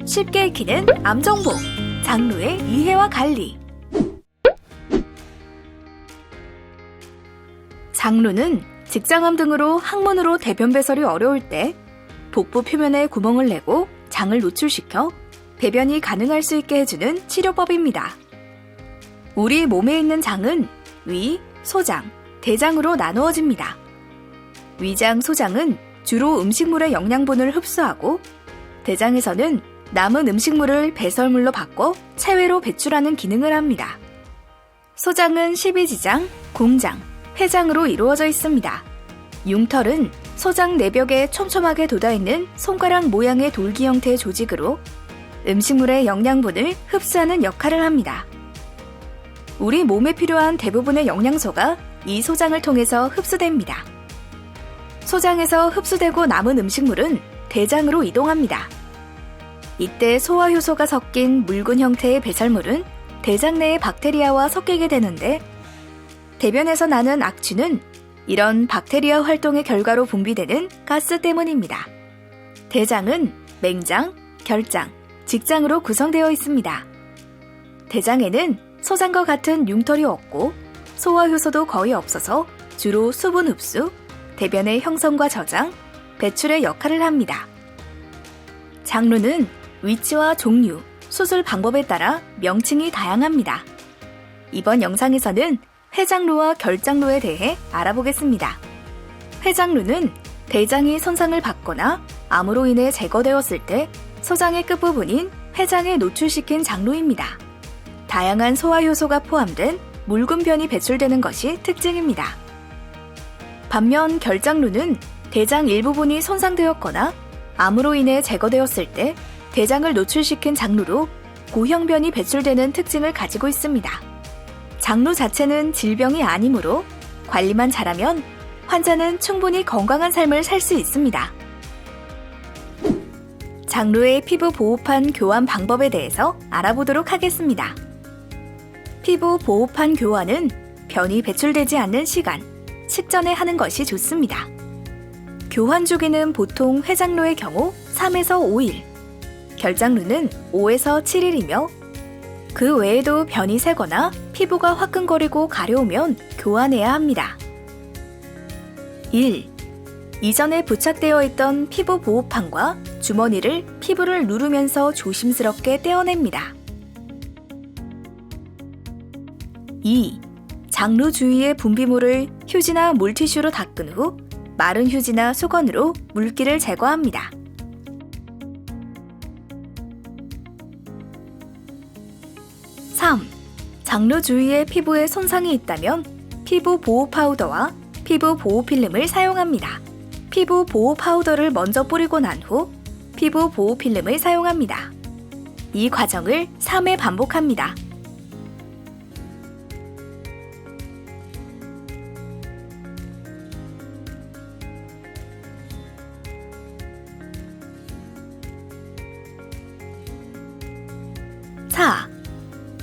쉽게 익히는 암정보, 장루의 이해와 관리. 장루는 직장암 등으로 항문으로 대변 배설이 어려울 때 복부 표면에 구멍을 내고 장을 노출시켜 배변이 가능할 수 있게 해주는 치료법입니다. 우리 몸에 있는 장은 위, 소장, 대장으로 나누어집니다. 위장, 소장은 주로 음식물의 영양분을 흡수하고 대장에서는 남은 음식물을 배설물로 바꿔 체외로 배출하는 기능을 합니다. 소장은 십이지장, 공장, 회장으로 이루어져 있습니다. 융털은 소장 내벽에 촘촘하게 돋아있는 손가락 모양의 돌기 형태의 조직으로 음식물의 영양분을 흡수하는 역할을 합니다. 우리 몸에 필요한 대부분의 영양소가 이 소장을 통해서 흡수됩니다. 소장에서 흡수되고 남은 음식물은 대장으로 이동합니다. 이때 소화효소가 섞인 묽은 형태의 배설물은 대장 내의 박테리아와 섞이게 되는데 대변에서 나는 악취는 이런 박테리아 활동의 결과로 분비되는 가스 때문입니다. 대장은 맹장, 결장, 직장으로 구성되어 있습니다. 대장에는 소장과 같은 융털이 없고 소화효소도 거의 없어서 주로 수분 흡수, 대변의 형성과 저장, 배출의 역할을 합니다. 장루는 위치와 종류, 수술 방법에 따라 명칭이 다양합니다. 이번 영상에서는 회장루와 결장루에 대해 알아보겠습니다. 회장루는 대장이 손상을 받거나 암으로 인해 제거되었을 때 소장의 끝부분인 회장에 노출시킨 장루입니다. 다양한 소화효소가 포함된 묽은 변이 배출되는 것이 특징입니다. 반면 결장루는 대장 일부분이 손상되었거나 암으로 인해 제거되었을 때 대장을 노출시킨 장루로 고형변이 배출되는 특징을 가지고 있습니다. 장루 자체는 질병이 아니므로 관리만 잘하면 환자는 충분히 건강한 삶을 살 수 있습니다. 장루의 피부 보호판 교환 방법에 대해서 알아보도록 하겠습니다. 피부 보호판 교환은 변이 배출되지 않는 시간, 식전에 하는 것이 좋습니다. 교환 주기는 보통 회장루의 경우 3에서 5일, 결장루는 5에서 7일이며 그 외에도 변이 새거나 피부가 화끈거리고 가려우면 교환해야 합니다. 1. 이전에 부착되어 있던 피부 보호판과 주머니를 피부를 누르면서 조심스럽게 떼어냅니다. 2. 장루 주위의 분비물을 휴지나 물티슈로 닦은 후 마른 휴지나 수건으로 물기를 제거합니다. 3. 장루 주위에 피부에 손상이 있다면 피부 보호 파우더와 피부 보호 필름을 사용합니다. 피부 보호 파우더를 먼저 뿌리고 난 후 피부 보호 필름을 사용합니다. 이 과정을 3회 반복합니다.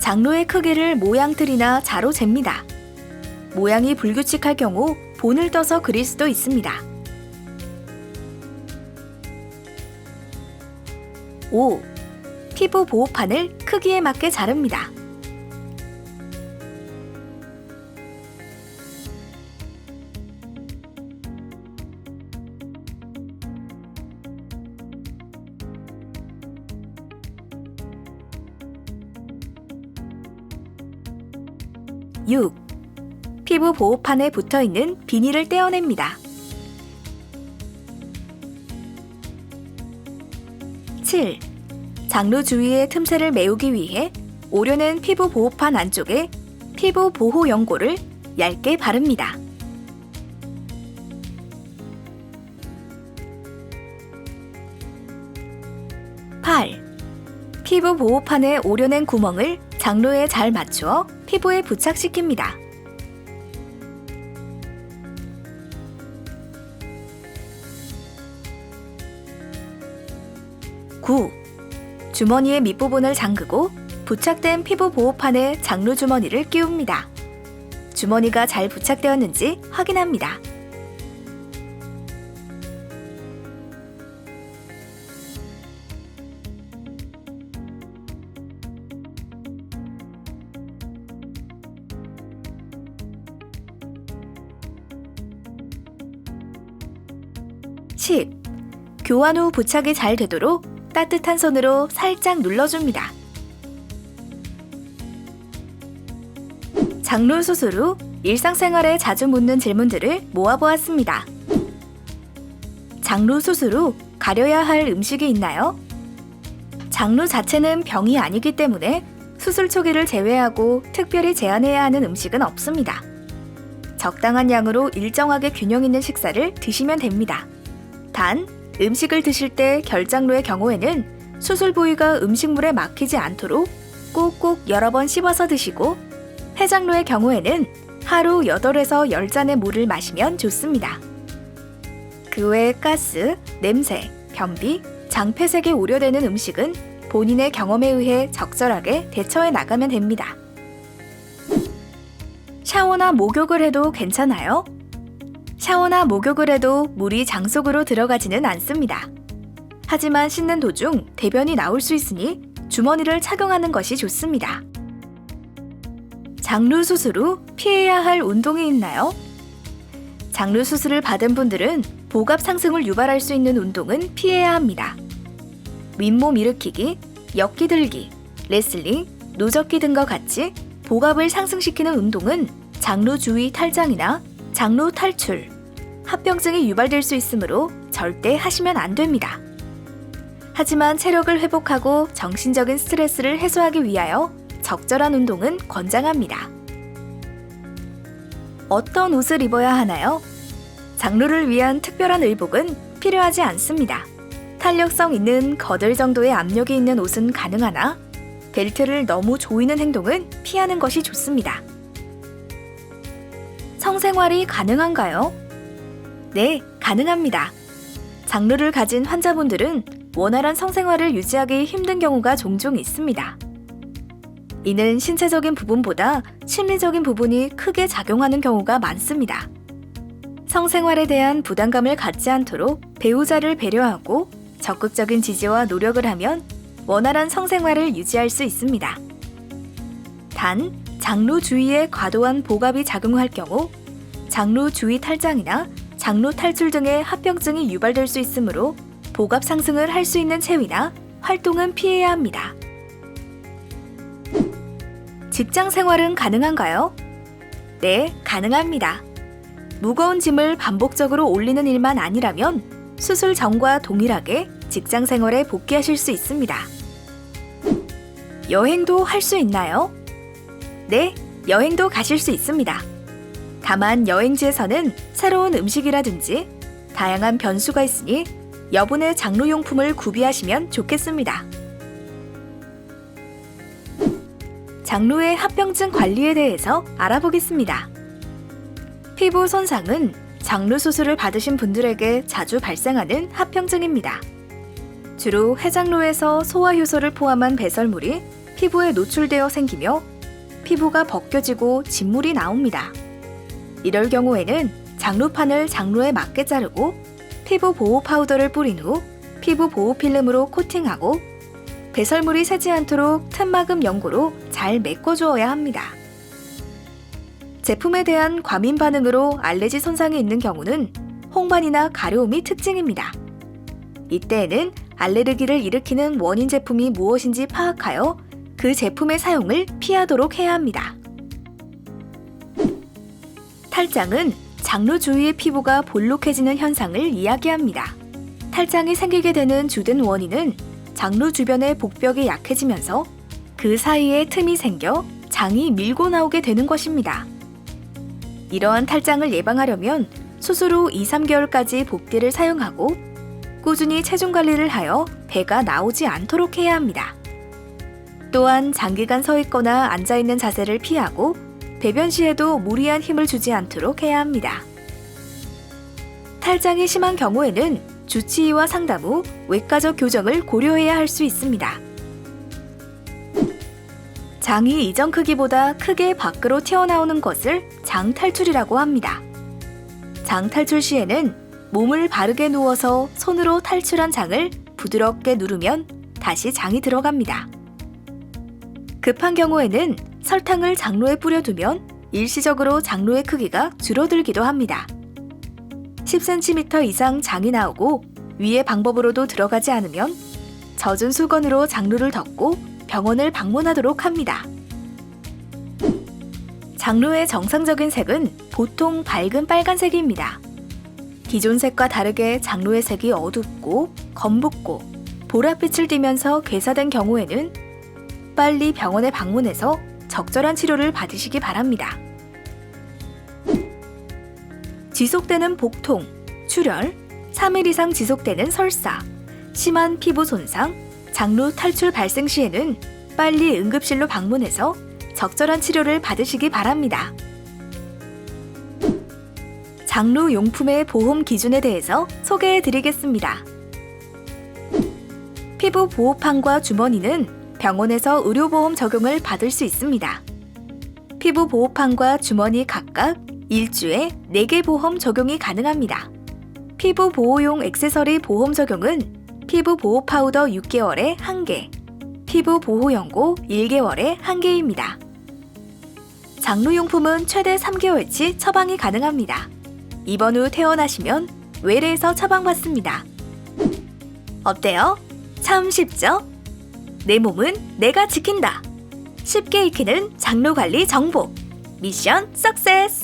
장루의 크기를 모양틀이나 자로 잽니다. 모양이 불규칙할 경우 본을 떠서 그릴 수도 있습니다. 5. 피부 보호판을 크기에 맞게 자릅니다. 6. 피부 보호판에 붙어있는 비닐을 떼어냅니다. 7. 장루 주위의 틈새를 메우기 위해 오려낸 피부 보호판 안쪽에 피부 보호 연고를 얇게 바릅니다. 8. 피부 보호판에 오려낸 구멍을 장루에 잘 맞추어 피부에 부착시킵니다. 9. 주머니의 밑부분을 잠그고 부착된 피부 보호판에 장루 주머니를 끼웁니다. 주머니가 잘 부착되었는지 확인합니다. 팁! 교환 후 부착이 잘 되도록 따뜻한 손으로 살짝 눌러줍니다. 장루 수술 후 일상생활에 자주 묻는 질문들을 모아보았습니다. 장루 수술 후 가려야 할 음식이 있나요? 장루 자체는 병이 아니기 때문에 수술 초기를 제외하고 특별히 제한해야 하는 음식은 없습니다. 적당한 양으로 일정하게 균형 있는 식사를 드시면 됩니다. 단, 음식을 드실 때 결장루의 경우에는 수술 부위가 음식물에 막히지 않도록 꼭꼭 여러 번 씹어서 드시고, 해장루의 경우에는 하루 8에서 10잔의 물을 마시면 좋습니다. 그 외 가스, 냄새, 변비, 장폐색이 우려되는 음식은 본인의 경험에 의해 적절하게 대처해 나가면 됩니다. 샤워나 목욕을 해도 괜찮아요? 샤워나 목욕을 해도 물이 장 속으로 들어가지는 않습니다. 하지만 씻는 도중 대변이 나올 수 있으니 주머니를 착용하는 것이 좋습니다. 장루 수술 후 피해야 할 운동이 있나요? 장루 수술을 받은 분들은 복압 상승을 유발할 수 있는 운동은 피해야 합니다. 윗몸 일으키기, 역기 들기, 레슬링, 노젓기 등과 같이 복압을 상승시키는 운동은 장루 주위 탈장이나 장루 탈출, 합병증이 유발될 수 있으므로 절대 하시면 안 됩니다. 하지만 체력을 회복하고 정신적인 스트레스를 해소하기 위하여 적절한 운동은 권장합니다. 어떤 옷을 입어야 하나요? 장루를 위한 특별한 의복은 필요하지 않습니다. 탄력성 있는 거들 정도의 압력이 있는 옷은 가능하나 벨트를 너무 조이는 행동은 피하는 것이 좋습니다. 성생활이 가능한가요? 네, 가능합니다. 장루를 가진 환자분들은 원활한 성생활을 유지하기 힘든 경우가 종종 있습니다. 이는 신체적인 부분보다 심리적인 부분이 크게 작용하는 경우가 많습니다. 성생활에 대한 부담감을 갖지 않도록 배우자를 배려하고 적극적인 지지와 노력을 하면 원활한 성생활을 유지할 수 있습니다. 단, 장루 주위에 과도한 복압이 작용할 경우 장루 주위 탈장이나 장루 탈출 등의 합병증이 유발될 수 있으므로 복압 상승을 할 수 있는 체위나 활동은 피해야 합니다. 직장 생활은 가능한가요? 네, 가능합니다. 무거운 짐을 반복적으로 올리는 일만 아니라면 수술 전과 동일하게 직장 생활에 복귀하실 수 있습니다. 여행도 할 수 있나요? 네, 여행도 가실 수 있습니다. 다만 여행지에서는 새로운 음식이라든지 다양한 변수가 있으니 여분의 장루용품을 구비하시면 좋겠습니다. 장루의 합병증 관리에 대해서 알아보겠습니다. 피부 손상은 장루 수술을 받으신 분들에게 자주 발생하는 합병증입니다. 주로 해장루에서 소화효소를 포함한 배설물이 피부에 노출되어 생기며 피부가 벗겨지고 진물이 나옵니다. 이럴 경우에는 장루판을 장루에 맞게 자르고 피부 보호 파우더를 뿌린 후 피부 보호 필름으로 코팅하고 배설물이 새지 않도록 틈막음 연고로 잘 메꿔주어야 합니다. 제품에 대한 과민 반응으로 알레르기 손상이 있는 경우는 홍반이나 가려움이 특징입니다. 이때에는 알레르기를 일으키는 원인 제품이 무엇인지 파악하여 그 제품의 사용을 피하도록 해야 합니다. 탈장은 장루 주위의 피부가 볼록해지는 현상을 이야기합니다. 탈장이 생기게 되는 주된 원인은 장루 주변의 복벽이 약해지면서 그 사이에 틈이 생겨 장이 밀고 나오게 되는 것입니다. 이러한 탈장을 예방하려면 수술 후 2-3개월까지 복비를 사용하고 꾸준히 체중 관리를 하여 배가 나오지 않도록 해야 합니다. 또한 장기간 서 있거나 앉아 있는 자세를 피하고 배변 시에도 무리한 힘을 주지 않도록 해야 합니다. 탈장이 심한 경우에는 주치의와 상담 후 외과적 교정을 고려해야 할 수 있습니다. 장이 이전 크기보다 크게 밖으로 튀어나오는 것을 장 탈출이라고 합니다. 장 탈출 시에는 몸을 바르게 누워서 손으로 탈출한 장을 부드럽게 누르면 다시 장이 들어갑니다. 급한 경우에는 설탕을 장루에 뿌려두면 일시적으로 장루의 크기가 줄어들기도 합니다. 10cm 이상 장이 나오고 위의 방법으로도 들어가지 않으면 젖은 수건으로 장루를 덮고 병원을 방문하도록 합니다. 장루의 정상적인 색은 보통 밝은 빨간색입니다. 기존 색과 다르게 장루의 색이 어둡고 검붉고 보랏빛을 띠면서 괴사된 경우에는 빨리 병원에 방문해서 적절한 치료를 받으시기 바랍니다. 지속되는 복통, 출혈, 3일 이상 지속되는 설사, 심한 피부 손상, 장루 탈출 발생 시에는 빨리 응급실로 방문해서 적절한 치료를 받으시기 바랍니다. 장루 용품의 보험 기준에 대해서 소개해 드리겠습니다. 피부 보호판과 주머니는 병원에서 의료보험 적용을 받을 수 있습니다. 피부 보호판과 주머니 각각 1주에 4개 보험 적용이 가능합니다. 피부 보호용 액세서리 보험 적용은 피부 보호 파우더 6개월에 1개, 피부 보호 연고 1개월에 1개입니다. 장루용품은 최대 3개월치 처방이 가능합니다. 입원 후 퇴원하시면 외래에서 처방받습니다. 어때요? 참 쉽죠? 내 몸은 내가 지킨다. 쉽게 익히는 장루 관리 정보. 미션 석세스!